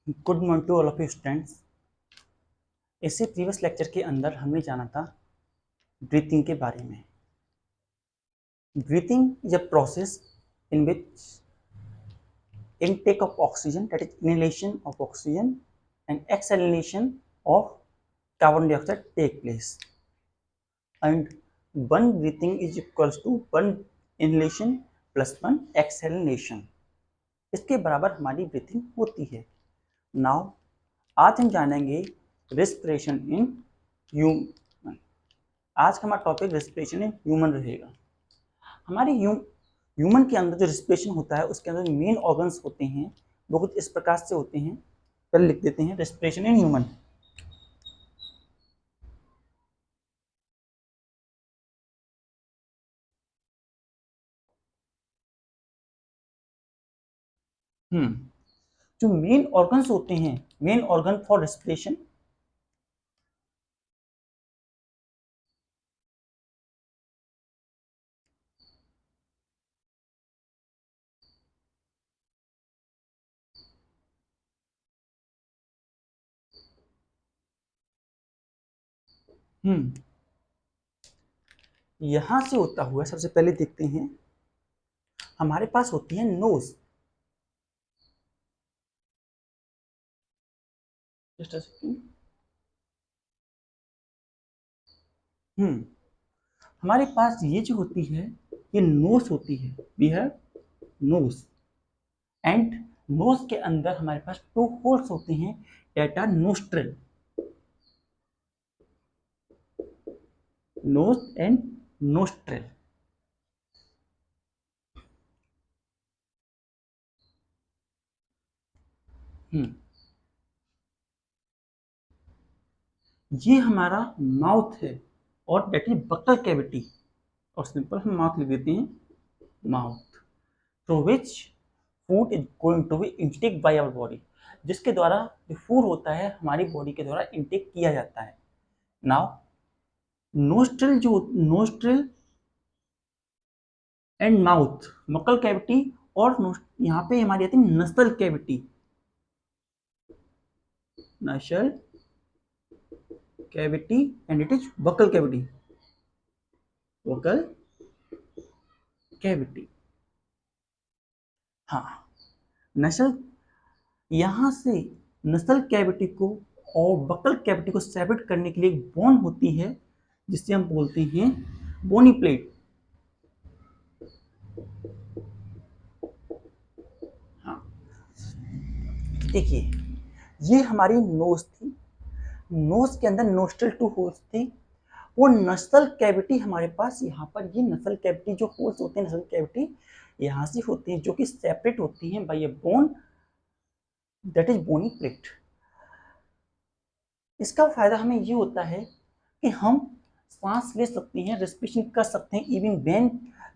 Good morning to all of you students. इससे previous lecture के अंदर हमने जाना था ब्रीथिंग के बारे में। Breathing is a process in which intake of oxygen, that is inhalation of oxygen, and exhalation of carbon dioxide take place, and one breathing is equals to one inhalation plus one exhalation। इसके बराबर हमारी breathing होती है। Now आज हम जानेंगे respiration in human. आज का हमारा टॉपिक रेस्पिरेशन इन ह्यूमन रहेगा। हमारे ह्यूमन के अंदर जो रेस्पिरेशन होता है उसके अंदर मेन ऑर्गन्स होते हैं वो कुछ इस प्रकार से होते हैं। पहले लिख देते हैं रेस्पिरेशन इन ह्यूमन। जो मेन ऑर्गन्स होते हैं, मेन ऑर्गन फॉर रेस्पिरेशन, यहां से होता हुआ सबसे पहले देखते हैं हमारे पास होती है नोज। Just a second. हमारे पास ये जो होती है ये नोज होती है। We have nose and nose के अंदर हमारे पास टू होल्स होते हैं that are nostril. Nose and nostril. ये हमारा माउथ है और दैट इज बक्कल कैविटी, और सिंपल हम माउथ लिख देते हैं, mouth through which food is going to be intake by our body, जिसके द्वारा जो फूड होता है हमारी बॉडी के द्वारा इंटेक किया जाता है। Now nostril and mouth, Makkal cavity, और यहाँ पे हमारी आती है नसल cavity. Nasal cavity and it is buccal cavity. Buccal cavity. हाँ, नसल, यहाँ से नसल कैविटी को और बक्कल कैविटी को सेपरेट करने के लिए एक बोन होती है जिसे हम बोलते हैं बोनी प्लेट। हाँ, देखिए ये हमारी नोज थी, नोज के अंदर नोस्ट्रल टू होल्स थी। वो नसल कैविटी हमारे पास यहाँ पर, ये नसल कैविटी जो होल्स होते हैं, नसल कैविटी यहाँ से होती है जो कि सेपरेट होती हैं by a bone, that is bony plate. इसका फायदा हमें ये होता है कि हम सांस ले सकते हैं, रेस्पिरेशन कर सकते हैं even when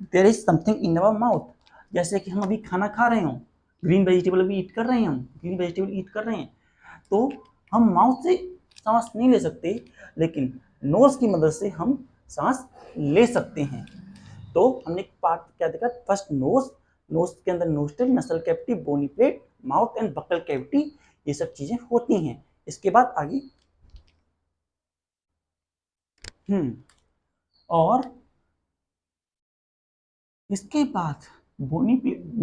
there is something in our mouth. जैसे कि हम अभी खाना खा रहे हों, ग्रीन वेजिटेबल भी ईट कर रहे हैं, हम ग्रीन वेजिटेबल ईट कर रहे हैं, तो हम माउथ से सांस नहीं ले सकते, लेकिन नोज की मदद से हम सांस ले सकते हैं। तो हमने एक पार्ट क्या देखा, फर्स्ट नोज, नोज के अंदर nostril, nasal cavity, bony plate, mouth and buccal cavity, ये सब चीजें होती हैं। इसके बाद आगे और इसके बाद बोनी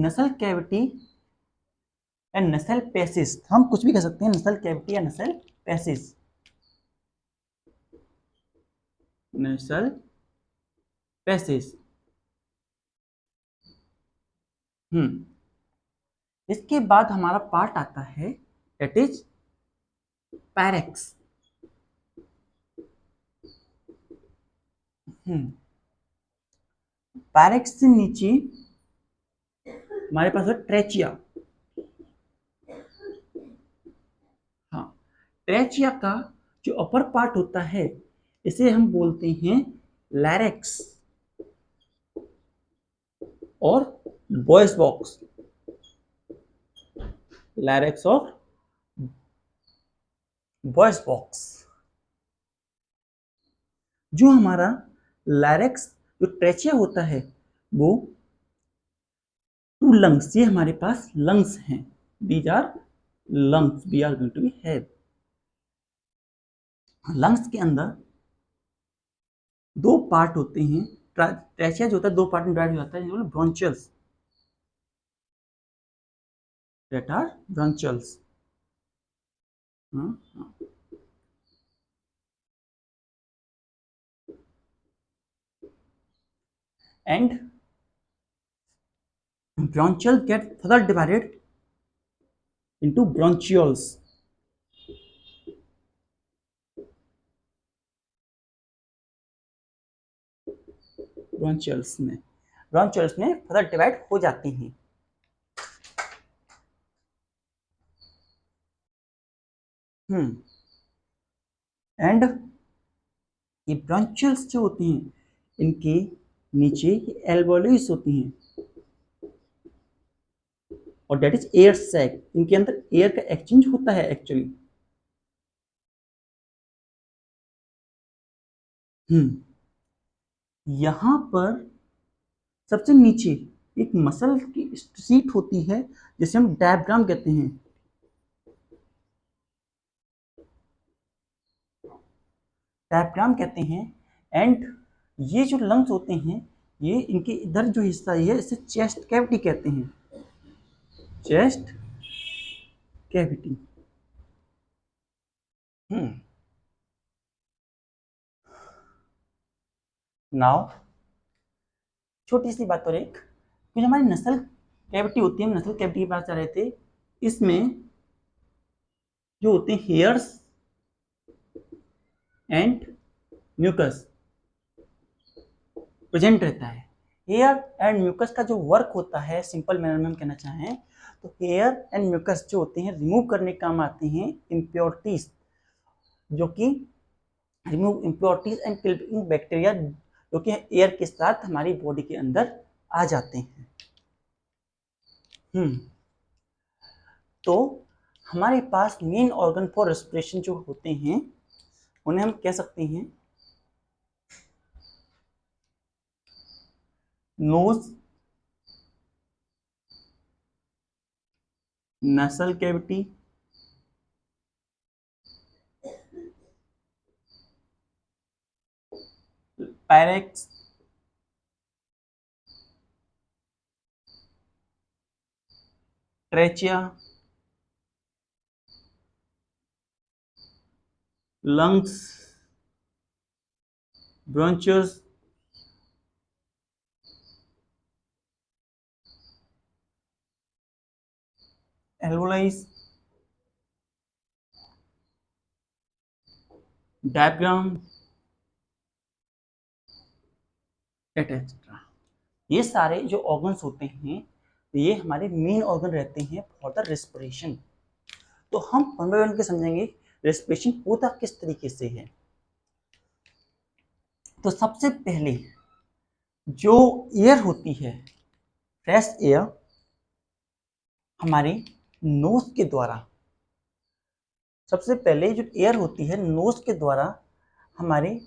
नसल कैविटी एंड नसल पैसेज, हम कुछ भी कह सकते हैं, नसल कैविटी या नसल पैसेज। नसल पैसेज। इसके बाद हमारा पार्ट आता है दैट इज पैरेक्स। पैरेक्स से नीचे हमारे पास है ट्रेचिया। हाँ, ट्रेचिया का जो अपर पार्ट होता है इसे हम बोलते हैं लैरिक्स और वॉइस बॉक्स। लैरिक्स और वॉइस बॉक्स। जो हमारा लैरिक्स, जो ट्रेचिया होता है, वो टू लंग्स, ये हमारे पास लंग्स हैं, these are lungs we are going to be have. Lungs के अंदर दो पार्ट होते हैं, ट्रैचिया जो होता है दो पार्ट में डिवाइड हो जाता है, ब्रोंचियल्स, that are bronchioles. And bronchioles get further divided into bronchioles. ब्रोंचियल्स में फर्दर डिवाइड हो जाती हैं। एंड ये ब्रोंचियल्स जो होती हैं इनके नीचे एल्वेओलिस होती हैं और दैट इज एयर सैक, इनके अंदर एयर का एक्सचेंज होता है एक्चुअली। यहां पर सबसे नीचे एक मसल की सीट होती है जिसे हम डायफ्राम कहते हैं। डायफ्राम कहते हैं। एंड ये जो लंग्स होते हैं ये इनके इधर जो हिस्सा है इसे चेस्ट कैविटी कहते हैं, चेस्ट कैविटी। नाउ छोटी सी बात और एक, जो हमारी नसल कैविटी होती है, नसल कैविटी की बात कर रहे थे, इसमें जो होते हैं हेयर्स एंड म्यूकस प्रेजेंट रहता है। हेयर एंड म्यूकस का जो वर्क होता है, सिंपल मैनर में हम कहना चाहें तो हेयर एंड म्यूकस जो होते हैं रिमूव करने का काम आते हैं इम्प्योरिटीज, जो कि remove impurities and killing bacteria जो कि एयर के साथ हमारी बॉडी के अंदर आ जाते हैं। तो हमारे पास मेन ऑर्गन फॉर रेस्पिरेशन जो होते हैं उन्हें हम कह सकते हैं nose, nasal cavity, pharynx, trachea, lungs, bronchioles, alveoli, diaphragm etcetera. ये सारे जो ऑर्गन्स होते हैं ये हमारे मेन ऑर्गन रहते हैं फॉर द रेस्पिरेशन। तो हम वन बाय वन के समझेंगे रेस्पिरेशन होता किस तरीके से है। तो सबसे पहले जो एयर होती है, फ्रेश एयर, हमारे नोज के द्वारा, सबसे पहले जो एयर होती है नोज के द्वारा हमारे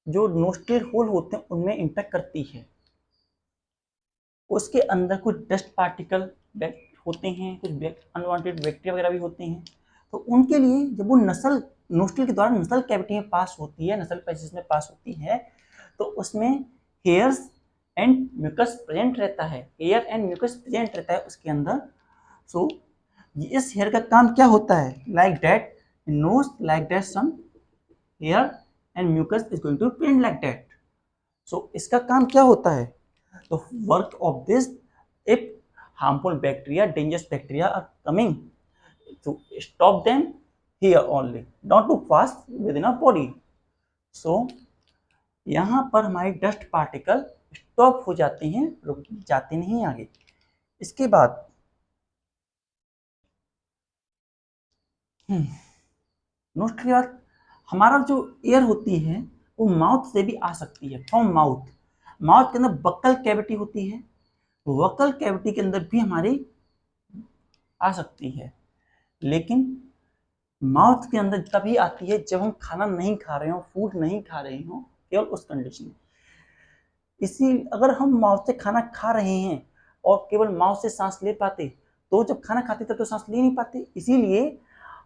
जो नोस्ट्रिल होल होते हैं उनमें इंटैक्ट करती है। उसके अंदर कुछ डस्ट पार्टिकल होते हैं, कुछ अनवांटेड बैक्टीरिया वगैरह भी होते हैं। तो उनके लिए जब वो नसल नोस्ट्रिल के द्वारा नसल कैविटी में पास होती है, नसल पैसेज में पास होती है, तो उसमें हेयर्स एंड म्यूकस प्रेजेंट रहता है, एयर एंड म्यूकस प्रेजेंट रहता है उसके अंदर। सो इस हेयर का काम क्या होता है, like that nose like that some hair and mucus is going to present like that. So इसका काम क्या होता है, the work of this, if harmful bacteria, dangerous bacteria are coming, to stop them here only, not to pass within our body. So यहाँ पर हमारे dust particle stop हो जाते हैं, रुक जाते नहीं आगे। इसके बाद नोस्ट्रिल के बाद हमारा जो एयर होती है वो माउथ से भी आ सकती है, फ्रॉम माउथ। माउथ के अंदर बक्कल कैविटी होती है, वक्कल कैविटी के अंदर भी हमारी आ सकती है, लेकिन माउथ के अंदर तभी आती है जब हम खाना नहीं खा रहे हो, फूड नहीं खा रहे हो, केवल उस कंडीशन में। इसी अगर हम माउथ से खाना खा रहे हैं और केवल माउथ से सांस ले पाते तो जब खाना खाते तब तो सांस ले नहीं पाते, इसीलिए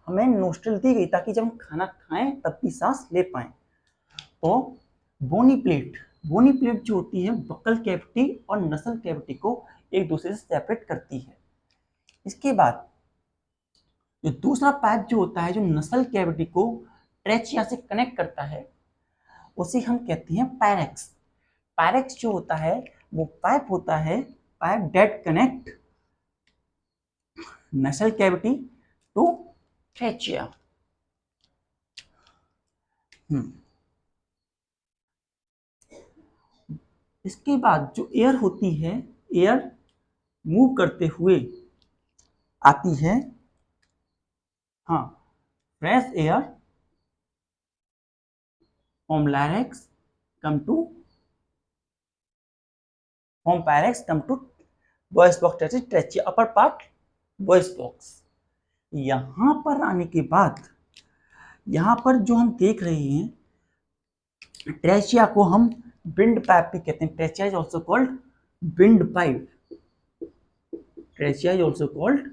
हमें नोस्ट्रल दी गई ताकि जब हम खाना खाएं तब भी सांस ले पाएं। तो बोनी प्लेट जो होती है बकल कैविटी और नसल कैविटी को एक दूसरे से सेपरेट करती है। इसके बाद जो दूसरा पाइप जो होता है जो नसल कैविटी को ट्रेचिया से कनेक्ट करता है उसे हम कहते हैं पैरेक्स। पैरेक्स जो होता है वो पाइप होता है, pipe date connect nasal cavity to trachea. इसके बाद जो एयर होती है, एयर मूव करते हुए आती है, हाँ, fresh air from larynx come to from pharynx come to voice box trachea upper part voice box. यहां पर आने के बाद यहां पर जो हम देख रहे हैं ट्रेचिया को हम विंड पाइप भी कहते हैं। Trachea is also called wind pipe. Trachea is also called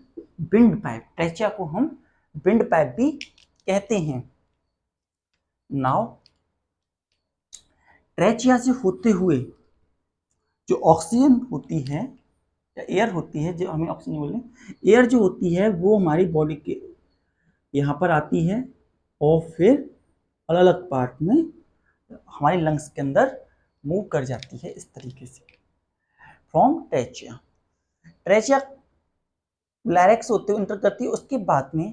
wind pipe. Trachea को हम विंड पाइप भी कहते हैं। नाउ ट्रेचिया से होते हुए जो ऑक्सीजन होती है या एयर होती है, जो हमें ऑक्सीजन बोले, एयर जो होती है वो हमारी बॉडी के यहाँ पर आती है और फिर अलग अलग पार्ट में हमारे लंग्स के अंदर मूव कर जाती है इस तरीके से फ्रॉम ट्रेचिया। ट्रेचिया लैरिक्स होते हुए इंटर करती है। उसके बाद में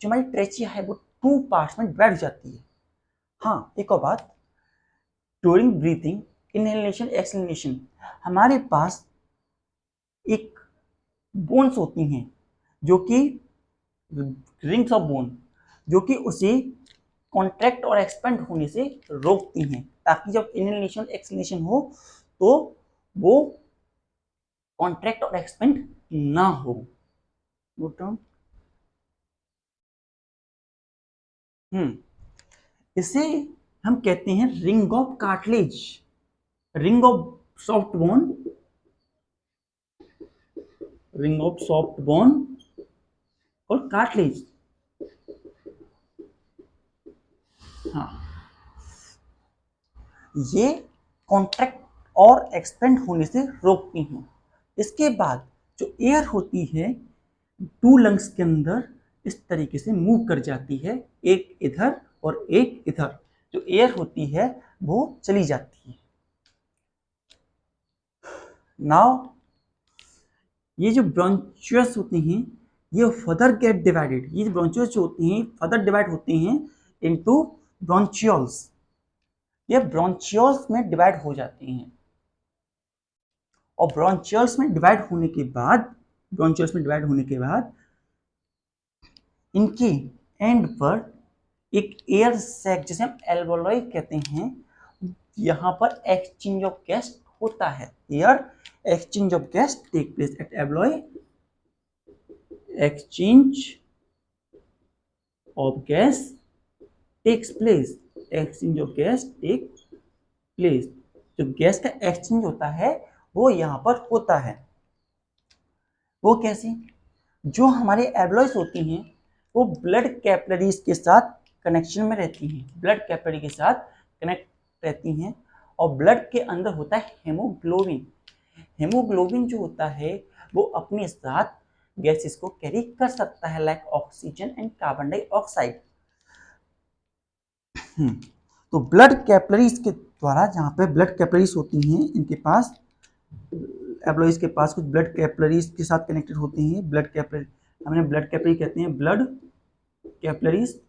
जो हमारी ट्रेचिया है वो 2 पार्ट्स में डिवाइड हो जाती है। हाँ, एक और बात, ड्यूरिंग ब्रीथिंग इनहेलेशन एक्सहेलेशन हमारे पास एक बोन्स होती हैं जो कि रिंग्स ऑफ बोन जो कि उसे कॉन्ट्रैक्ट और एक्सपेंड होने से रोकती हैं ताकि जब इनहेलेशन एक्सहेलेशन हो तो वो कॉन्ट्रैक्ट और एक्सपेंड ना हो। इसे हम कहते हैं ring of cartilage, ring of soft bone, ring of soft bone और कार्टिलेज। हाँ, ये कॉन्ट्रैक्ट और एक्सपेंड होने से रोकती हैं। इसके बाद जो एयर होती है 2 लंग्स के अंदर इस तरीके से मूव कर जाती है, एक इधर और एक इधर। जो एयर होती है वो चली जाती है। नाउ ये जो ब्रोंचियस होते हैं ये फर्दर गेट डिवाइडेड, ये ब्रोंचियस जो होते हैं फर्दर डिवाइड होते हैं इनटू ब्रोंचियोल्स। ये ब्रोंचियोल्स में डिवाइड हो जाते हैं और ब्रोंचियोल्स में डिवाइड होने के बाद इनके एंड पर एक एयर सैक जिसे हम एल्वेओलाई कहते हैं, यहाँ पर एक्सचेंज ऑफ गैस होता है। Air exchange of gas take place at alveoli, exchange of gas takes place, exchange of gas take place. जो गैस का एक्सचेंज होता है वो यहाँ पर होता है। वो कैसे? जो हमारे एल्वेओलाइज होती हैं वो ब्लड कैपिलरीज के साथ कनेक्शन में रहती हैं, ब्लड कैपिलरी के साथ कनेक्ट रहती हैं और ब्लड के अंदर होता है हेमोग्लोबिन। हेमोग्लोबिन जो होता है वो अपने साथ गैसेस को कैरी कर सकता है like oxygen and carbon dioxide. तो ब्लड कैपिलरीज के द्वारा, जहाँ पे ब्लड कैपिलरीज होती हैं इनके पास, एब्लोइज के पास कुछ ब्लड कैपिलरीज के साथ कनेक्टेड होते हैं। ब्लड कैपिलरी हमने ब्लड कैपिलरी कहते हैं, ब्लड कैपिलरीज,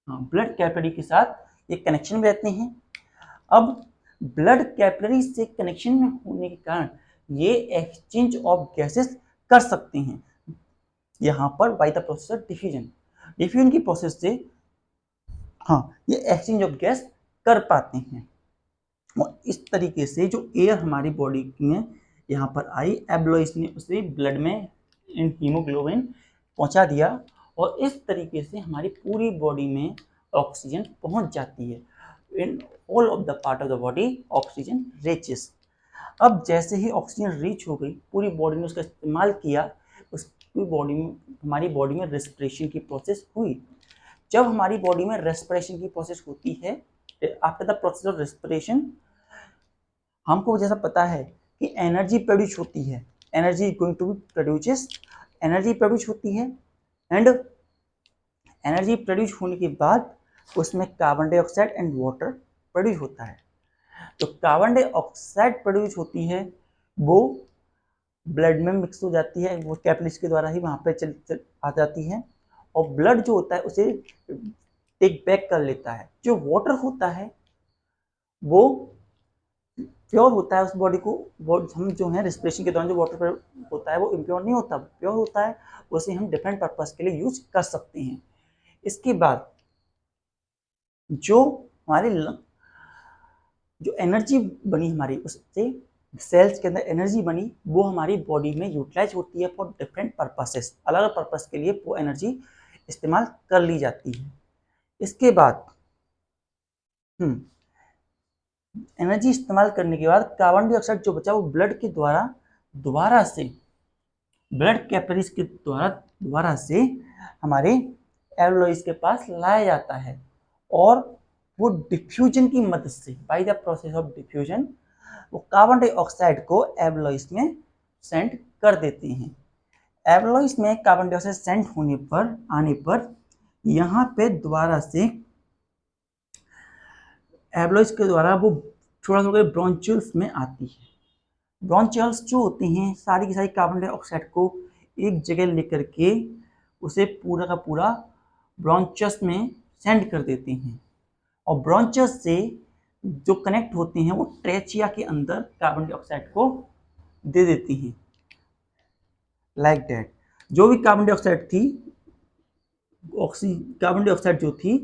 हाँ, ब्लड कैपिलरी के साथ ये कनेक्शन में रहते हैं। अब ब्लड कैपिलरी से कनेक्शन में होने के कारण ये एक्सचेंज ऑफ गैसेस कर सकते हैं यहाँ पर by the process of diffusion. Diffusion की प्रोसेस से हाँ ये एक्सचेंज ऑफ गैस कर पाते हैं और इस तरीके से जो एयर हमारी बॉडी में यहाँ पर आई, एब्लोइस ने उसे ब्लड में हीमोग्लोबिन पहुँचा दिया और इस तरीके से हमारी पूरी बॉडी में ऑक्सीजन पहुँच जाती है। In all of the part of the body oxygen reaches. अब जैसे ही ऑक्सीजन रीच हो गई, पूरी बॉडी ने उसका इस्तेमाल किया, उस पूरी बॉडी में, हमारी बॉडी में रेस्पिरेशन की प्रोसेस हुई। जब हमारी बॉडी में रेस्पिरेशन की प्रोसेस होती है, after the process of respiration, हमको जैसा पता है कि एनर्जी प्रोड्यूस होती है, energy going to be produces, energy produce होती है, एंड एनर्जी प्रोड्यूस होने के बाद उसमें carbon dioxide and water produce होता है। तो कार्बन डाइऑक्साइड प्रोड्यूस होती है, वो ब्लड में मिक्स हो जाती है, वो कैपिलरीज के द्वारा ही वहाँ पे चल आ जाती है, और ब्लड जो होता है उसे टेक बैक कर लेता है। जो वाटर होता है वो प्योर होता है, उस बॉडी को, वो हम जो है रेस्पिरेशन के दौरान जो वाटर होता है वो इम्प्योर नहीं होता, प्योर होता है, उसे हम डिफरेंट पर्पस के लिए यूज कर सकते हैं। इसके बाद जो हमारे जो एनर्जी बनी हमारी, उससे सेल्स के अंदर एनर्जी बनी, वो हमारी बॉडी में यूटिलाइज होती है फॉर डिफरेंट पर्पसेस, अलग अलग पर्पस के लिए वो एनर्जी इस्तेमाल कर ली जाती है। इसके बाद एनर्जी इस्तेमाल करने के बाद कार्बन डाइऑक्साइड जो बचा वो ब्लड के द्वारा दोबारा से, ब्लड कैपिलरीज के द्वारा से हमारे एल्वेओलाइज के पास लाया जाता है, और वो डिफ्यूजन की मदद से, by the process of diffusion, वो कार्बन डाइऑक्साइड को एल्वेओलाइज में सेंड कर देते हैं। एल्वेओलाइज में कार्बन डाइऑक्साइड सेंड होने पर, आने पर, यहाँ पे दोबारा से एल्वेओलाइज के द्वारा वो थोड़ा थोड़ा ब्रोंचियल्स में आती है। ब्रोंचियल्स जो होते हैं सारी की सारी कार्बन डाइऑक्साइड को एक जगह लेकर के उसे पूरा का पूरा ब्रोंचस में सेंड कर देते हैं, और ब्रोंचस से जो कनेक्ट होते हैं वो ट्रेचिया के अंदर कार्बन डाइऑक्साइड को दे देती हैं, लाइक दैट। जो भी कार्बन डाइऑक्साइड थी, कार्बन डाइऑक्साइड जो थी,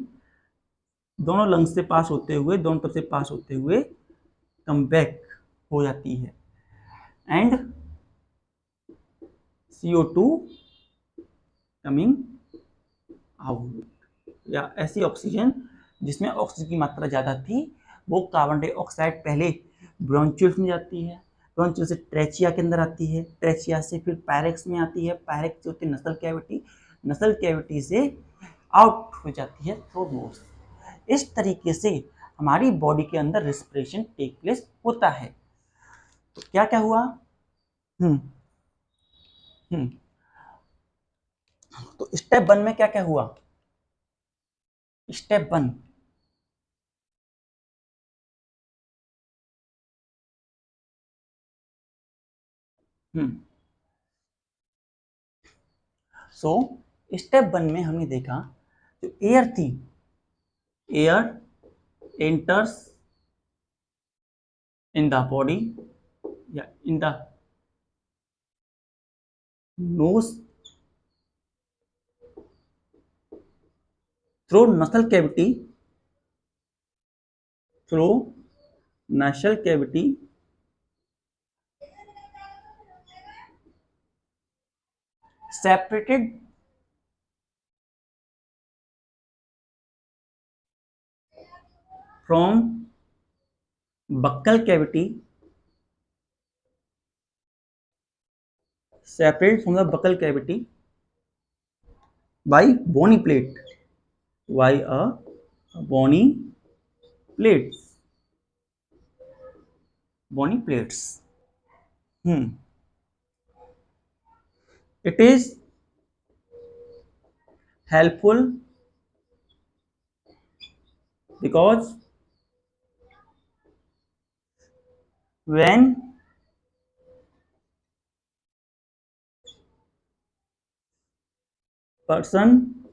दोनों लंग्स से पास होते हुए, दोनों तरफ से पास होते हुए कम बैक हो जाती है, एंड CO2 कमिंग आउट, या ऐसी ऑक्सीजन जिसमें ऑक्सीजन की मात्रा ज़्यादा थी, वो कार्बन डाइऑक्साइड पहले ब्रोंचियल्स में जाती है, ब्रोंचियल से ट्रेचिया के अंदर आती है, ट्रेचिया से फिर पैरेक्स में आती है, पैरेक्स जो होती है नसल कैविटी, नसल कैविटी से आउट हो जाती है थ्रू नोज। इस तरीके से हमारी बॉडी के अंदर रेस्पिरेशन टेक प्लेस होता है। तो क्या क्या हुआ? हम्म हम्म तो स्टेप 1 में क्या क्या हुआ? स्टेप 1, सो स्टेप 1 में हमने देखा जो एयर थी, air enters in the body या इन द नोज थ्रू नसल cavity, through nasal cavity, separated from buccal cavity, separated from the buccal cavity by bony plate, by a bony plates, bony plates. It is helpful because when person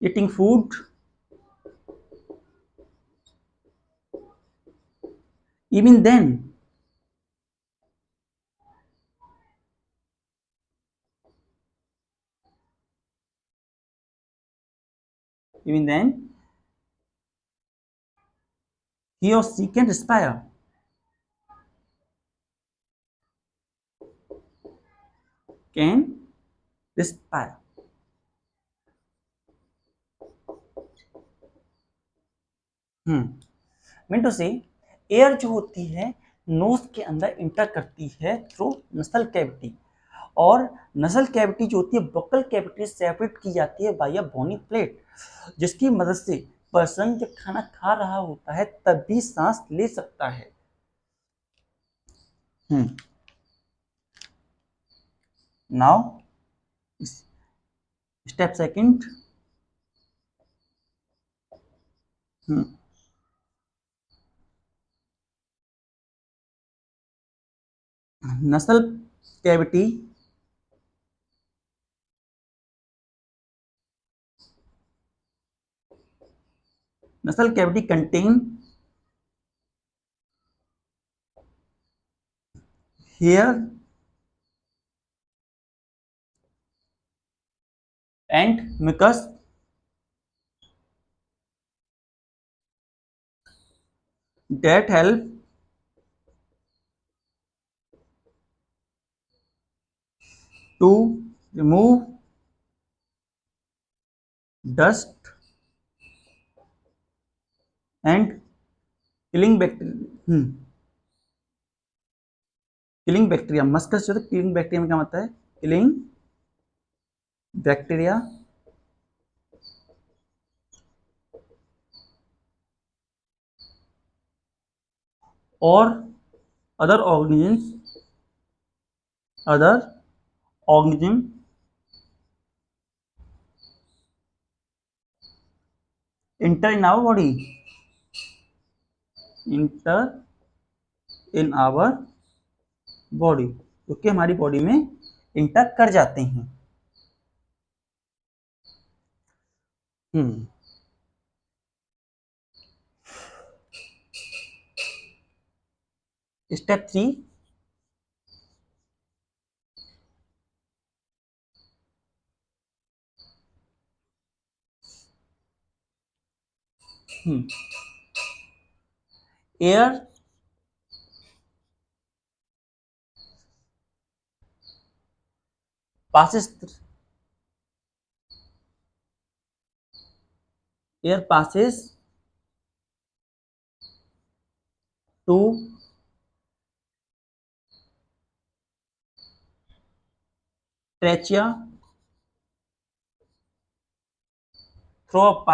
eating food, even then even then he or she can respire, can respire. Hmm. Mean to say air जो होती है knows के अंदर enter करती है through नसल cavity, और नसल कैविटी जो होती है बकल कैविटी से सेपरेट की जाती है बाय अ बोनी प्लेट, जिसकी मदद से पर्सन जब खाना खा रहा होता है तब भी सांस ले सकता है। नाउ स्टेप सेकंड, नसल cavity contain hair and mucus that help to remove dust and killing bacteria। Killing bacteria, mucus जो है किलिंग बैक्टीरिया में क्या होता है, किलिंग बैक्टीरिया और other organism enter in our body, enter in our body, जो कि हमारी बॉडी में इंटर कर जाते हैं। Step 3, air passes to trachea through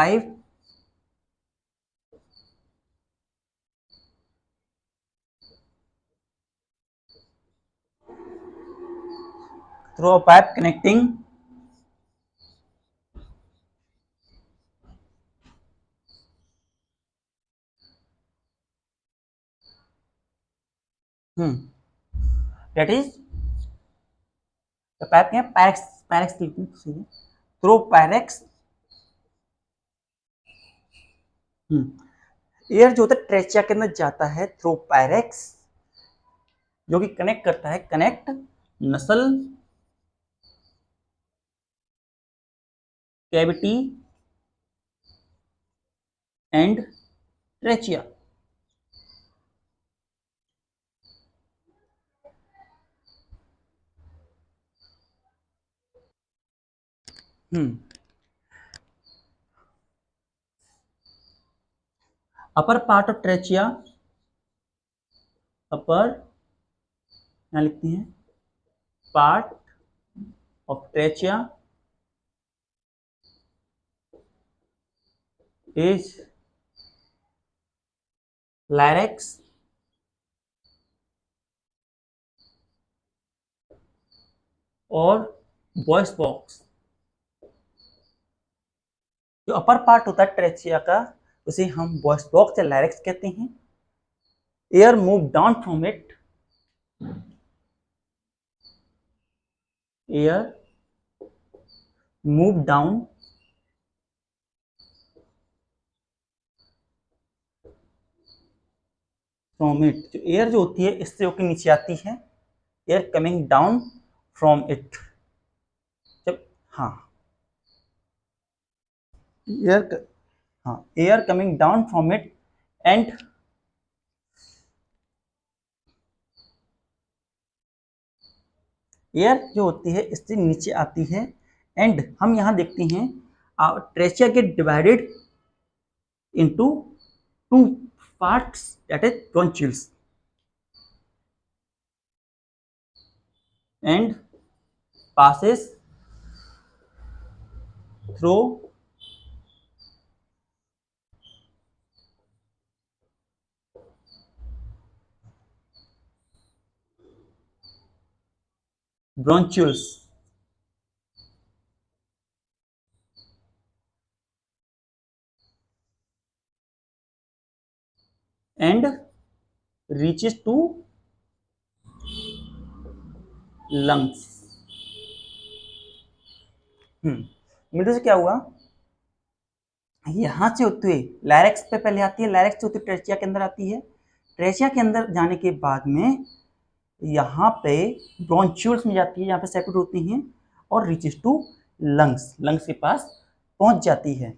a pipe connecting that is the pipe में पैरेक्स थ्रू पैरेक्स, एयर जो होता है ट्रेचिया के अंदर जाता है थ्रू पैरेक्स, जो कि कनेक्ट करता है, connect nasal cavity and trachea. Upper part of trachea, upper यहाँ लिखते हैं part of trachea is larynx और वॉइस बॉक्स। जो अपर पार्ट होता है ट्रेचिया का उसे हम वॉइस बॉक्स या लैरिक्स कहते हैं। Air move down from it, air move down from it, जो एयर जो होती है इससे होकर नीचे आती है, air coming down from it. जब air coming down from it and air जो होती है इससे नीचे आती है, एंड हम यहां देखते हैं trachea gate divided into two parts, that is bronchioles, and passes through bronchioles and reaches to lungs. Middle से क्या हुआ, यहां से होते हुए लैरिक्स पे पहले आती है, लैरिक्स से होते ट्रेचिया के अंदर आती है, ट्रेचिया के अंदर जाने के बाद में यहाँ पे ब्रोंचियोल्स में जाती है, यहाँ पे सेपरेट होती हैं और रीचेस टू लंग्स, लंग्स के पास पहुंच जाती है।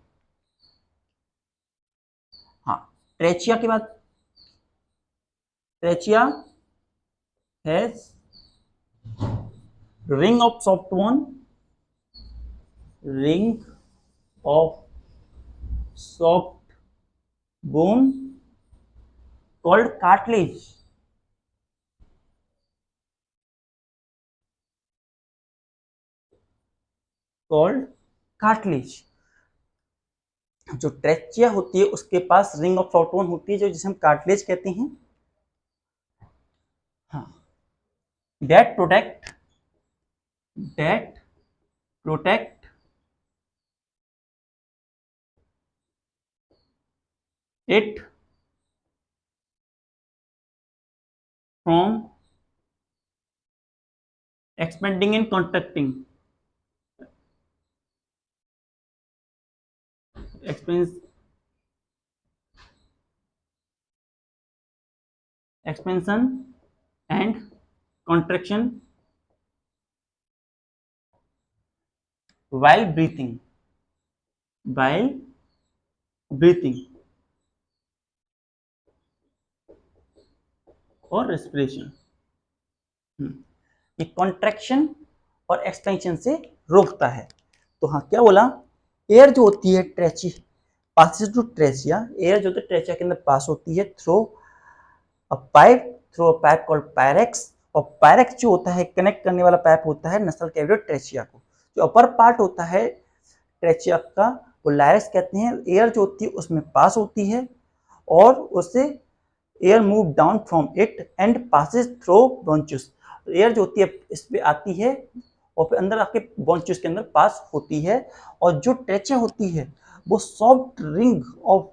हाँ, ट्रेचिया के बाद trachea has ring of soft bone, ring of soft bone called cartilage, called cartilage. जो ट्रेचिया होती है उसके पास रिंग ऑफ सॉफ्ट बोन होती है, जो जिसे हम कार्टिलेज कहते हैं। हाँ, that protect it from expanding and contracting, expansion and contraction while breathing, while breathing और respiration। ये कॉन्ट्रैक्शन और एक्सपेंशन से रोकता है। तो हाँ, क्या बोला, एयर जो होती है ट्रेची पासिस टू ट्रेचिया, एयर जो होती है ट्रेचिया के अंदर पास होती है थ्रू अ पाइप कॉल्ड पायरेक्स, और पायरेक्स जो होता है कनेक्ट करने वाला पाइप होता है नसल कैविटी ट्रेचिया को। जो अपर पार्ट होता है ट्रेचिया का वो लायरेक्स कहते हैं, एयर जो होती है उसमें पास होती है और उससे air move down from it and passes through bronchus, air जो होती है इस पे आती है और फिर अंदर आके ब्रोंचियस के अंदर पास होती है। और जो ट्रेचिया होती है वो soft ring of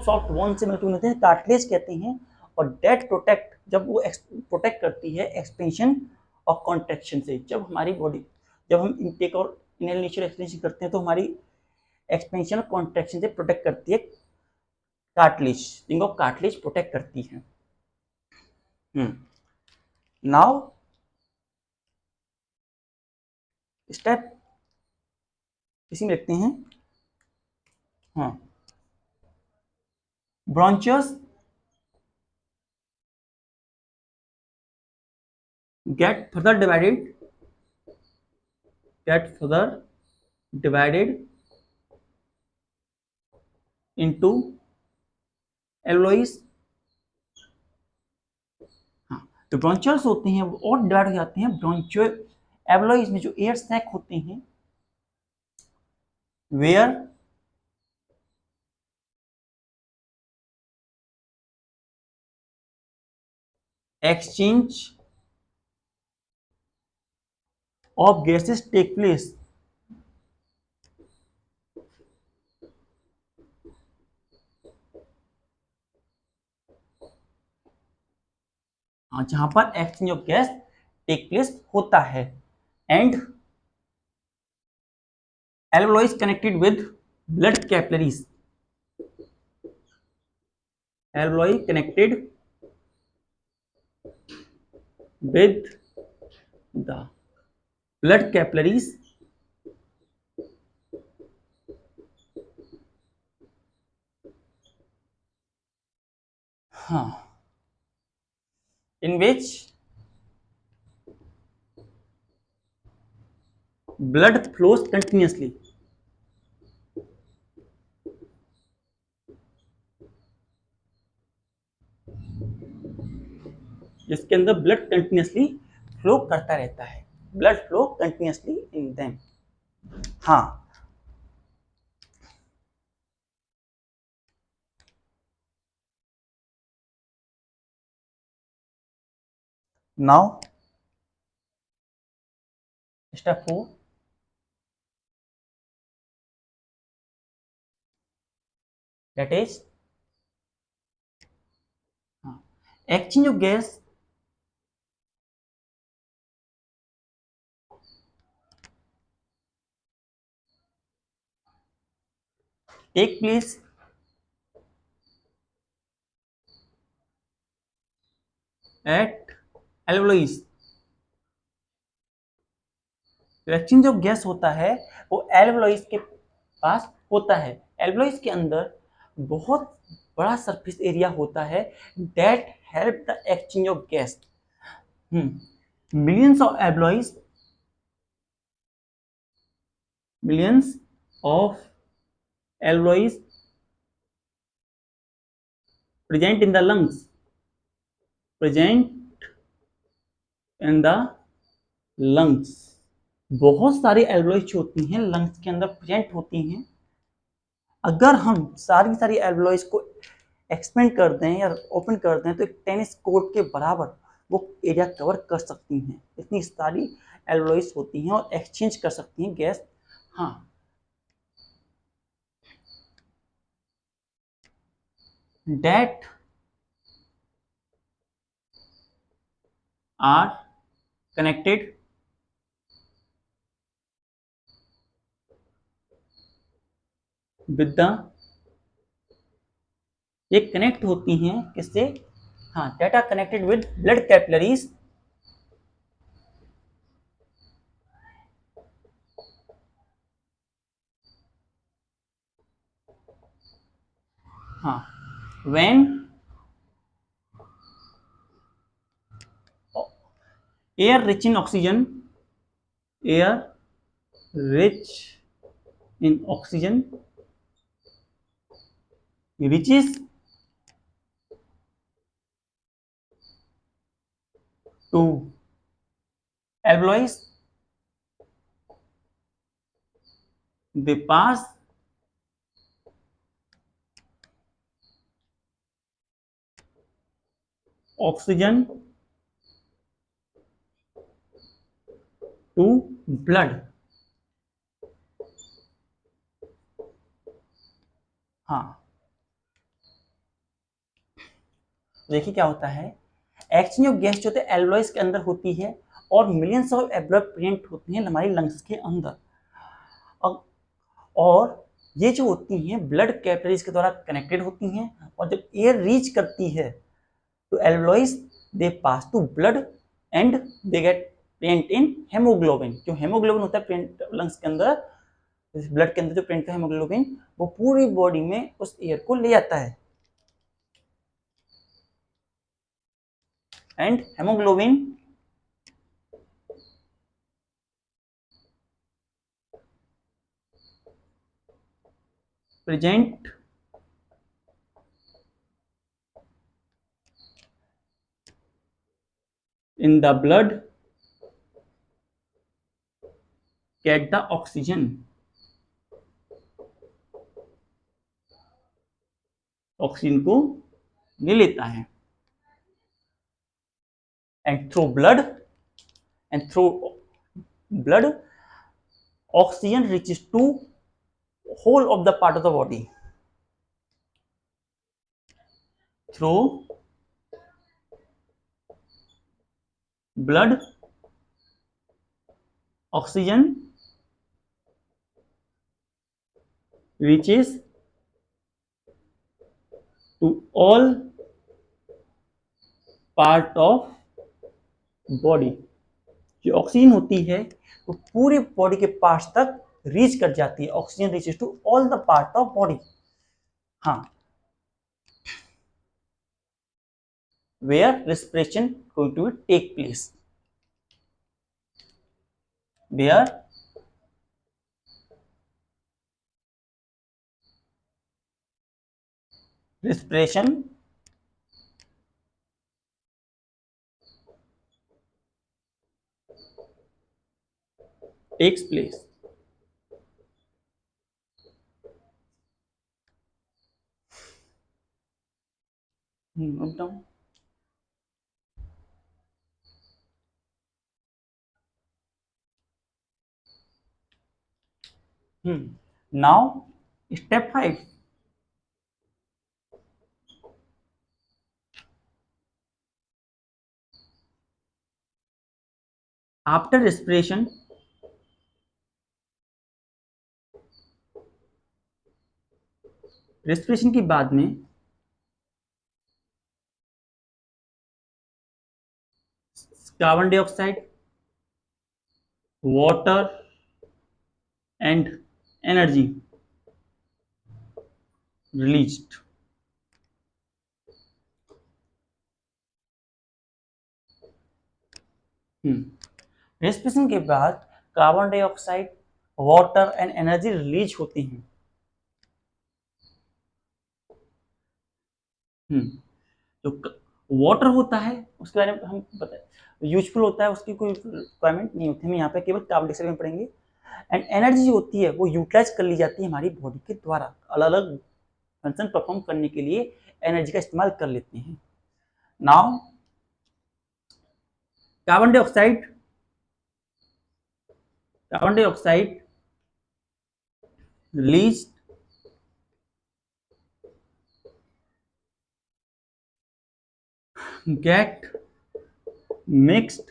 soft bone से मिलकर होते हैं, कार्टिलेज कहते हैं। और डेट प्रोटेक्ट, जब वो प्रोटेक्ट करती है एक्सपेंशन और कॉन्ट्रैक्शन से, जब हमारी बॉडी, जब हम इनटेक और इनहेलेशन एक्सपेंशन करते हैं तो हमारी एक्सपेंशन और कॉन्ट्रैक्शन से प्रोटेक्ट करती है cartilage, ring of cartilage protect करती है। नाउ स्टेप इसी में लिखते हैं। हाँ, ब्रोंचियस get further divided into alveoli। हाँ, तो ब्रोंचियल्स होते हैं वो और डिवाइड हो जाते हैं ब्रोंचियल एवलॉइज में, जो एयर सैक होते हैं, where exchange of gases take place. हाँ, जहां पर exchange of gas take place होता है। And alveoli connected with blood capillaries, alveoli connected with the blood capillaries हाँ, in which blood flows continuously, जिसके अंदर ब्लड कंटिन्यूसली फ्लो करता रहता है, blood flow continuously in them. हाँ, now step 4, that is exchange of gas take place at alveoli। जो exchange of gas होता है वो एल्वेओलाइज के पास होता है। एल्वेओलाइज के अंदर बहुत बड़ा सरफेस एरिया होता है that help the exchange of gas. Millions of alveoli, millions of alveoli present in the lungs, present in the lungs। बहुत सारी एल्वेओलाइज होती हैं लंग्स के अंदर प्रेजेंट होती हैं। अगर हम सारी सारी एल्वेओलाइज को एक्सपेंड कर दें या ओपन कर दें तो एक टेनिस कोर्ट के बराबर वो एरिया कवर कर सकती हैं। इतनी सारी एल्वेओलाइज होती हैं और एक्सचेंज कर सकती हैं गैस। हाँ, that are connected with the, ये कनेक्ट होती हैं किससे? हाँ, data connected with blood capillaries, हाँ, when air rich in oxygen, air rich in oxygen reaches to alveoli, they pass oxygen to blood। हाँ, देखिए क्या होता है, एक्सचेंज ऑफ गैस जो होते हैं एल्वेओलाइज के अंदर होती है और मिलियंस ऑफ एल्वेओलाई प्रेजेंट होती हैं हमारी लंग्स के अंदर। और ये जो होती हैं ब्लड कैपिलरीज के द्वारा कनेक्टेड होती हैं और जब एयर रीच करती है तो alveoli they pass to blood and they get present in haemoglobin. जो हेमोग्लोबिन होता है प्रेजेंट लंग्स के अंदर, ब्लड के अंदर जो प्रेजेंट है हेमोग्लोबिन, वो पूरी बॉडी में उस एयर को ले आता है। And haemoglobin present in the blood get the oxygen, oxygen को ले लेता है। And through blood, and through blood oxygen reaches to whole of the part of the body। through blood oxygen reaches to all part of body। जो oxygen होती है वो पूरे body के पार्ट्स तक रीच कर जाती है। Oxygen reaches to all the part of body. हाँ, where respiration going to take place, where respiration takes place. Note down. Now, step 5. After respiration, respiration के बाद में carbon dioxide, water and energy released. Respiration के बाद carbon dioxide, water and energy release होती हैं. तो water होता है उसके बारे में हम बताए यूजफुल होता है, उसकी कोई रिक्वायरमेंट नहीं होती. हम यहाँ पे केवल कार्बन डाइऑक्साइड में पढ़ेंगे. एंड एनर्जी जो होती है वो यूटिलाइज कर ली जाती है हमारी बॉडी के द्वारा. अलग अलग फंक्शन परफॉर्म करने के लिए एनर्जी का इस्तेमाल कर लेते हैं. Now carbon dioxide release get mixed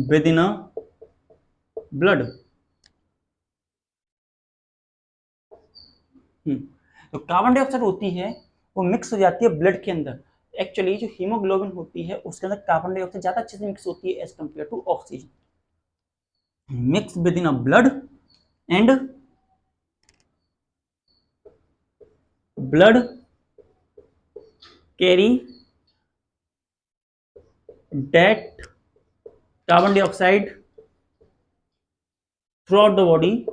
within a blood. तो कार्बन डाइऑक्साइड होती है वो मिक्स हो जाती है ब्लड के अंदर. एक्चुअली जो हीमोग्लोबिन होती है उसके अंदर कार्बन डाइऑक्साइड ज्यादा अच्छे से मिक्स होती है as compare to oxygen. Mix with in a blood and blood carry that carbon dioxide throughout the body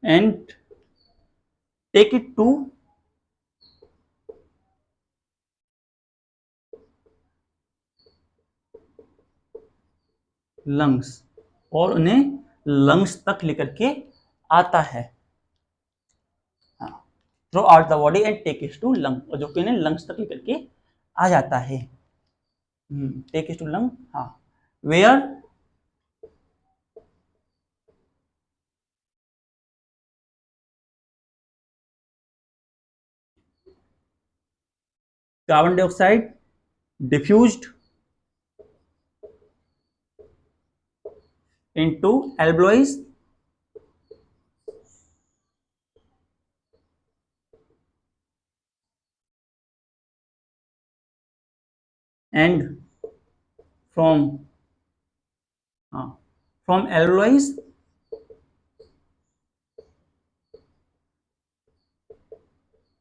and take it to lungs और उन्हें लंग्स तक लेकर के आता है. Throughout the body and take it to lung, और जो कि उन्हें लंग्स तक लेकर के आ जाता है. Take it to lung. हाँ, where carbon dioxide diffused into alveoli and from alveoli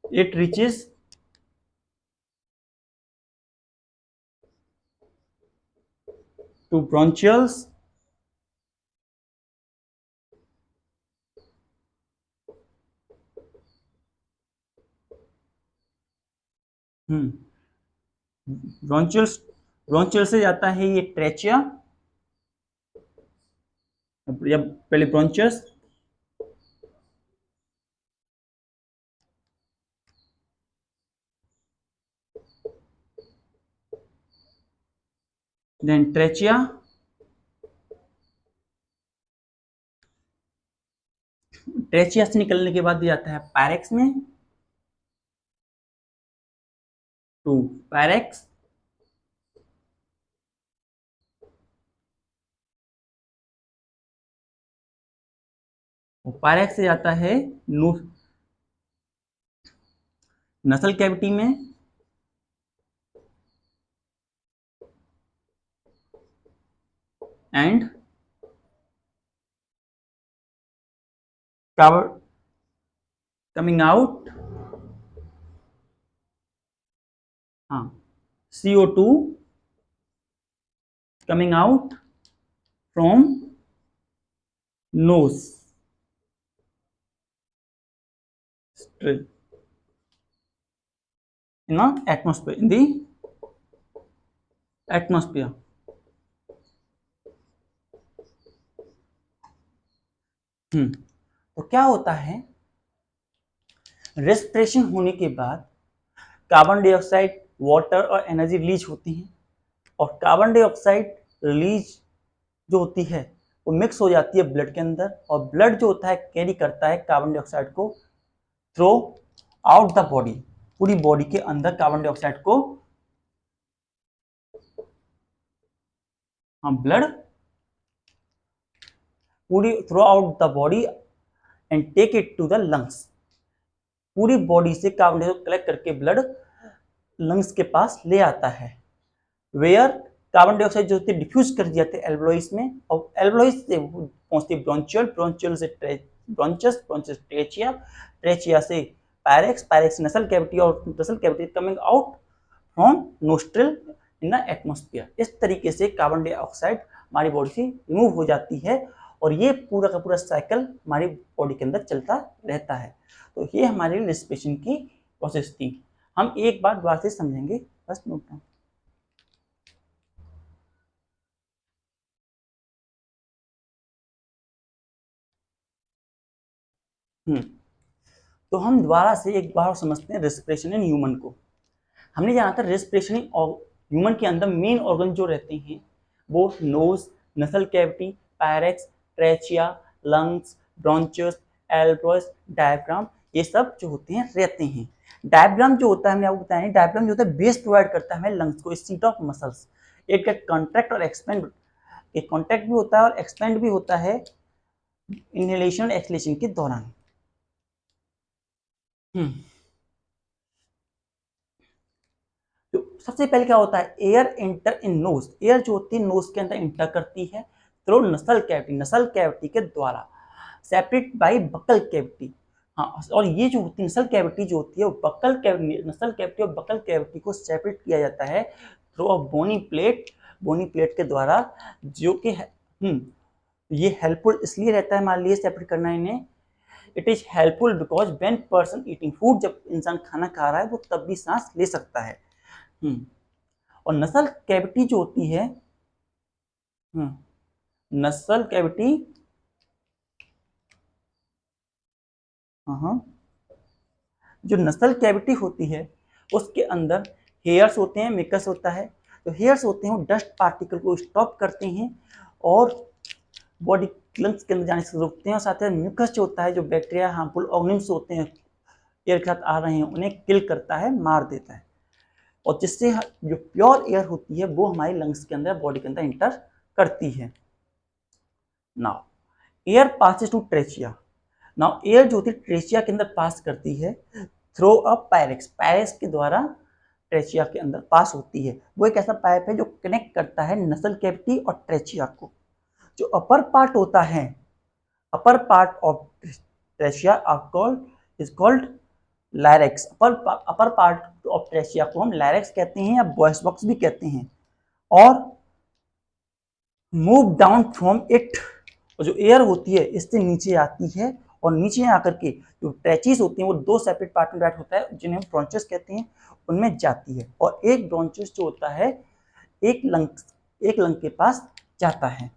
it reaches to bronchioles ब्रोंचियल्स. Bronchial से जाता है ये ट्रेचिया, या पहले ब्रोंचियस, देन ट्रेचिया, ट्रेचिया से निकलने के बाद जाता है पैरेक्स में, टू पैरेक्स, पैरेक्स से जाता है नसल कैविटी में, and coming out, CO2 coming out from nose. nostril in the atmosphere, in the atmosphere. तो क्या होता है, रेस्पिरेशन होने के बाद कार्बन डाइऑक्साइड, वाटर और एनर्जी रिलीज होती है, और कार्बन डाइऑक्साइड रिलीज जो होती है वो मिक्स हो जाती है ब्लड के अंदर, और ब्लड जो होता है कैरी करता है कार्बन डाइऑक्साइड को थ्रू आउट द बॉडी, पूरी बॉडी के अंदर कार्बन डाइऑक्साइड को, हाँ, ब्लड पूरी throughout the body and take it to the lungs, पूरी बॉडी से कार्बन डाइऑक्साइड कलेक्ट करके ब्लड लंग्स के पास ले आता है, वेयर कार्बन डाइऑक्साइड जो होती है डिफ्यूज कर दिया जाता है एल्वेओलाइज में, और एल्वेओलाइज से पहुंचती है ब्रोंचियल, ब्रोंचियल से ब्रोंचस, ब्रोंचस ट्रेचिया, ट्रेचिया से पायरेक्स, पायरेक्स नसल कैविटी, और नसल cavity coming out from nostril in the atmosphere. इस तरीके से कार्बन डाइऑक्साइड हमारी बॉडी से रिमूव हो जाती है, और ये पूरा का पूरा साइकिल हमारी बॉडी के अंदर चलता रहता है। तो ये हमारी रेस्पिरेशन की प्रोसेस थी। हम एक बार दोबारा से समझेंगे, बस नोट डाउन। तो हम दोबारा से एक बार और समझते हैं रेस्पिरेशन इन ह्यूमन को। हमने जाना था रेस्पिरेशन इन ह्यूमन के अंदर मेन ऑर्गन जो रहते हैं वो nose, nasal cavity, pharynx, trachea, lungs, bronchus, alveolus, diaphragm, ये सब जो होते हैं रहते हैं। डायफ्राम जो होता है, हमने आपको बताया, डायफ्राम जो होता है बेस प्रोवाइड करता है हमें लंग्स को, seat of muscles, it get contract और एक्सपेंड, एक कॉन्ट्रैक्ट भी होता है और एक्सपेंड भी होता है इनहेलेशन एक्सलेशन के दौरान। तो सबसे पहले क्या होता है, एयर इंटर इन नोज, एयर जो होती है नोज के अंदर इंटर करती है थ्रू नसल कैविटी, नसल कैविटी के द्वारा, सेपरेट बाय बकल कैविटी। हाँ, और ये जो होती है नसल कैविटी जो होती है वो बकल कैविटी, नसल कैविटी और बकल कैविटी को सेपरेट किया जाता है through a bony plate, bony plate के द्वारा, जो कि ये हेल्पफुल इसलिए रहता है हमारे लिए सेपरेट करना इन्हें, it is helpful because when person eating food, जब इंसान खाना खा रहा है वो तब भी सांस ले सकता है। और नसल कैविटी जो होती है, नसल कैविटी, हाँ, जो नसल कैविटी होती है उसके अंदर हेयर्स होते हैं, मिकस होता है, तो हेयर्स होते हैं वो डस्ट पार्टिकल को स्टॉप करते हैं और बॉडी लंग्स के अंदर जाने से रोकते हैं, और साथ ही म्यूकस जो होता है, जो बैक्टीरिया हार्मफुल ऑर्गेनिम्स होते हैं एयर के साथ आ रहे हैं उन्हें किल करता है, मार देता है, और जिससे जो प्योर एयर होती है वो हमारी लंग्स के अंदर, बॉडी के अंदर इंटर करती है। Now air passes to trachea, now air जो होती है ट्रेचिया के अंदर पास करती है थ्रू अ पायरेक्स, पायरेक्स के द्वारा ट्रेचिया के अंदर पास होती है। वो एक ऐसा पाइप है जो कनेक्ट करता है नसल कैविटी और ट्रेचिया को। जो अपर पार्ट होता है, upper part of trachea is called larynx, upper part of trachea को हम लायरेक्स कहते हैं या वॉइस बॉक्स भी कहते हैं, और मूव डाउन फ्रॉम इट, और जो एयर होती है इससे नीचे आती है, और नीचे आकर के जो ट्रेचीज होती हैं वो दो सेपरेट पार्ट में डिवाइड होता है जिन्हें हम ब्रोंचस कहते हैं, उनमें जाती है, और एक ब्रोंचस जो होता है एक लंग के पास जाता है।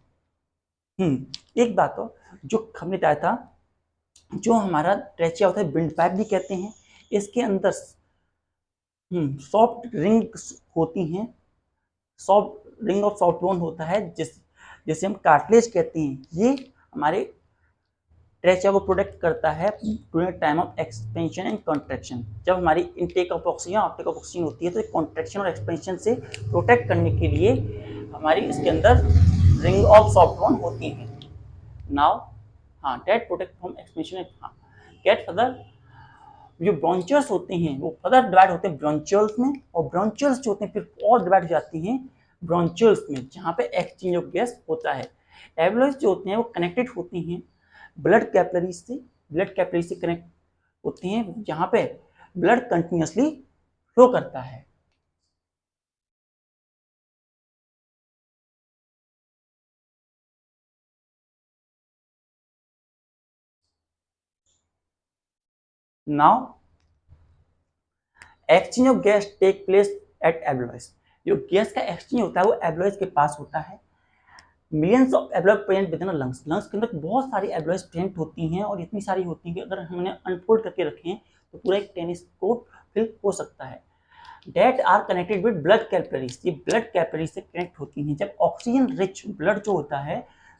एक बात हो, जो हमने बताया था, जो हमारा ट्रेचिया होता है विंड पाइप भी कहते हैं, इसके अंदर सॉफ्ट रिंग होती हैं, soft ring of soft bone होता है, जिसे हम कार्टिलेज कहते हैं। ये हमारे ट्रेचिया को प्रोटेक्ट करता है during time of expansion and contraction. जब हमारी intake of oxygen, outtake of oxygen होती है तो कॉन्ट्रैक्शन और एक्सपेंशन से प्रोटेक्ट करने के लिए हमारी इसके अंदर रिंग ऑफ सॉफ्ट बोन होती है। नाउ हाँ, डेट प्रोटेक्ट फ्रॉम एक्सपेंशन, हाँ, गेट फर्दर, जो ब्रोंचियल्स होते हैं वो फर्दर डिवाइड होते हैं ब्रोंचियल्स में, और ब्रोंचियल्स जो होते हैं फिर और डिवाइड हो जाती हैं ब्रोंचियल्स में, जहाँ पे एक्सचेंज ऑफ गैस होता है। एल्वेओलस जो होते हैं वो कनेक्टेड होती हैं ब्लड कैपिलरी से, ब्लड कैपिलरी से कनेक्ट होती हैं, जहाँ पे ब्लड कंटिन्यूसली फ्लो करता है। Now exchange of gas take place at एब्लॉयज। जो गैस का एक्सचेंज होता है वो एब्लॉयज के पास होता है। Millions of alveoli present within lungs. Lungs के अंदर बहुत सारी एब्लॉयज प्रेजेंट होती हैं और इतनी सारी होती हैं कि अगर हमने अनफोल्ड करके रखें तो पूरा एक टेनिस कोर्ट फिल हो सकता है। That are connected with blood capillaries. ये ब्लड कैपिलरीज से कनेक्ट होती हैं। जब ऑक्सीजन रिच ब्लड जो होता है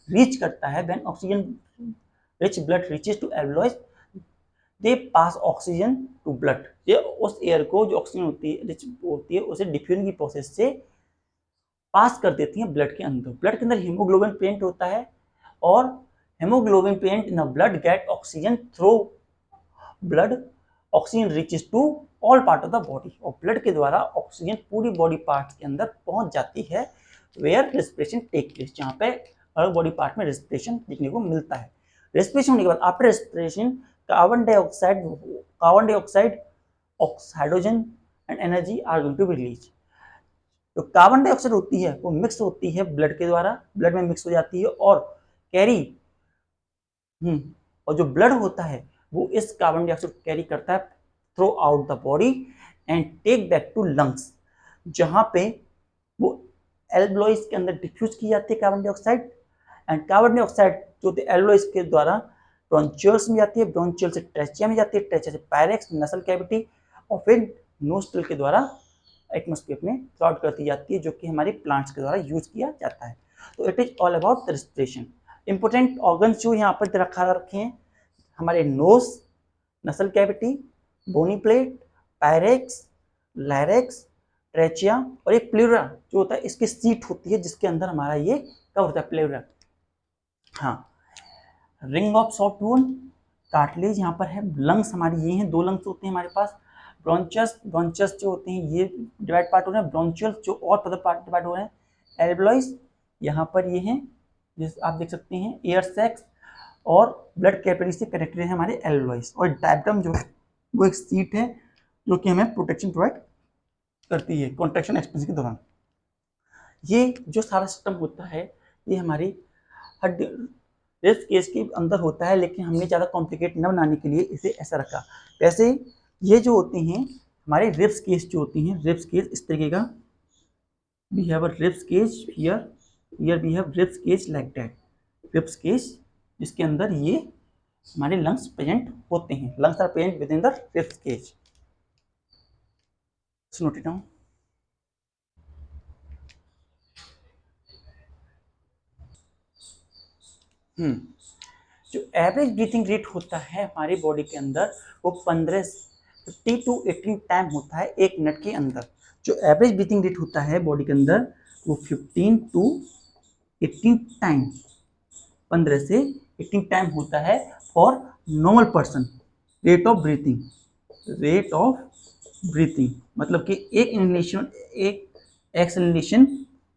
रीच करता है, when oxygen rich blood reaches to एब्लॉयज they pass oxygen to blood. ये उस एयर को जो ऑक्सीजन होती है उसे डिफ्यूजन की प्रोसेस से पास कर देती हैं ब्लड के अंदर। ब्लड के अंदर हीमोग्लोबिन प्रेजेंट होता है और haemoglobin present in the blood get oxygen through blood. Oxygen reaches to all part of the body. और ब्लड के द्वारा ऑक्सीजन पूरी बॉडी पार्ट्स के अंदर पहुंच जाती है, वेयर रेस्पिरेशन टेक प्लेस, जहाँ पे हर बॉडी पार्ट में रेस्पिरेशन देखने को मिलता है। रेस्पिरेशन होने के बाद after respiration carbon dioxide hydrogen and energy are going to be release. तो कार्बन डाइऑक्साइड होती है वो मिक्स होती है ब्लड के द्वारा, ब्लड में मिक्स हो जाती है और कैरी और जो ब्लड होता है वो इस कार्बन डाइऑक्साइड को कैरी करता है throughout the body and take back to lungs, जहां पे वो एल्बलॉइज के अंदर डिफ्यूज की जाती है carbon dioxide. And carbon dioxide जो एल्बलॉइज के द्वारा ब्रोंचियल्स में जाती है, ब्रोंचियल से ट्रेचिया में जाती है, ट्रेचिया से पायरेक्स नसल कैविटी और फिर नोस्ट्रल के द्वारा एटमॉस्फेयर में थ्रू आउट करती जाती है, जो कि हमारे प्लांट्स के द्वारा यूज किया जाता है। तो it is all about the respiration. Important organs जो यहाँ पर रखे हैं, हमारे knows, nasal cavity, bony plate, Pyrex, लैरेक्स, trachea और एक प्लेura जो होता है इसकी सीट होती है जिसके अंदर हमारा ये कब होता है प्लेura। हाँ, ring of soft bone, cartilage यहाँ पर है। लंग्स हमारी ये हैं, दो लंग्स होते हैं हमारे पास। ब्रोंचस जो होते हैं ये डिवाइड पार्ट हो रहे हैं, ब्रोंचियल जो और अदर पार्ट डिवाइड हो रहे हैं। एल्बलॉइज यहाँ पर ये हैं, जिस आप देख सकते हैं एयर सैक्स और ब्लड कैपिलरी से कनेक्टेड है हमारे एल्बलॉइज। और डायफ्राम जो वो एक सीट है जो कि हमें प्रोटेक्शन प्रोवाइड करती है कॉन्ट्रैक्शन एक्सपेंशन के दौरान। ये जो सारा सिस्टम होता है ये हमारी हड्डी रिब्स केस के अंदर होता है, लेकिन हमने ज़्यादा कॉम्प्लिकेट न बनाने के लिए इसे ऐसा रखा। वैसे ये जो होते हैं हमारे रिब्स केस जो होती हैं, रिब्स केस इस तरीके का, we have a ribs case here we have ribs case like that. Ribs case जिसके अंदर ये हमारे लंग्स प्रेजेंट होते हैं। Lungs are present within the ribs case. Note it down. जो एवरेज ब्रीथिंग रेट होता है हमारी बॉडी के अंदर वो 50 to 18 टाइम होता है एक मिनट के अंदर। जो एवरेज ब्रीथिंग रेट होता है बॉडी के अंदर वो 15 to 18 टाइम, 15 से 18 टाइम होता है for normal person. Rate of breathing मतलब कि एक इनहेलेशन एक एक्सहेलेशन,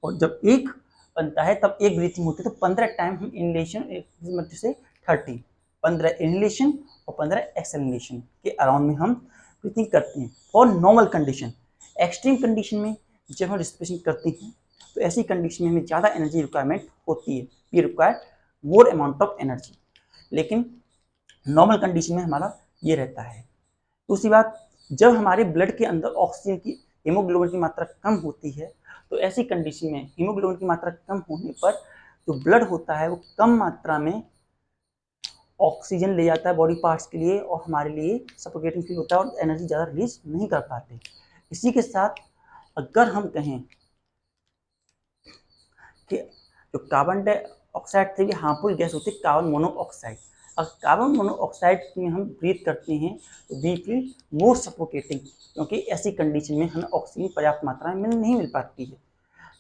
और जब एक बनता है तब एक ब्रीथिंग होती है। तो 15 टाइम हम इनहेलेशन से 30, 15 इनहेलेशन और 15 एक्सहेलेशन के अराउंड में हम ब्रीथिंग करते हैं for normal condition. Extreme condition में जब हम रेस्पिरेशन करते हैं तो ऐसी कंडीशन में हमें ज़्यादा एनर्जी रिक्वायरमेंट होती है, we require more amount of energy. लेकिन नॉर्मल कंडीशन में हमारा ये रहता है। दूसरी बात, जब हमारे ब्लड के अंदर ऑक्सीजन की हीमोग्लोबिन की मात्रा कम होती है तो ऐसी कंडीशन में हीमोग्लोबिन की मात्रा कम होने पर जो ब्लड होता है वो कम मात्रा में ऑक्सीजन ले जाता है बॉडी पार्ट्स के लिए और हमारे लिए सफोकेटिंग फील होता है और एनर्जी ज़्यादा रिलीज नहीं कर पाते। इसी के साथ अगर हम कहें कि जो कार्बन डाइऑक्साइड से भी हार्मफुल गैस होती है कार्बन मोनोऑक्साइड, अगर कार्बन मोनोऑक्साइड में हम ब्रीथ करते हैं तो वी फील मोर सफोकेटिंग, क्योंकि ऐसी कंडीशन में हमें ऑक्सीजन पर्याप्त मात्रा में नहीं मिल पाती है।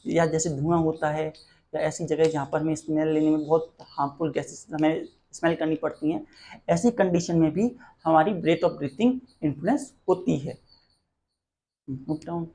या जैसे धुआं होता है या ऐसी जगह जहाँ पर हमें स्मेल लेने में बहुत हार्मफुल गैसेस हमें स्मेल करनी पड़ती हैं, ऐसी कंडीशन में भी हमारी रेट ऑफ ब्रीथिंग इन्फ्लुएंस होती है। Note down.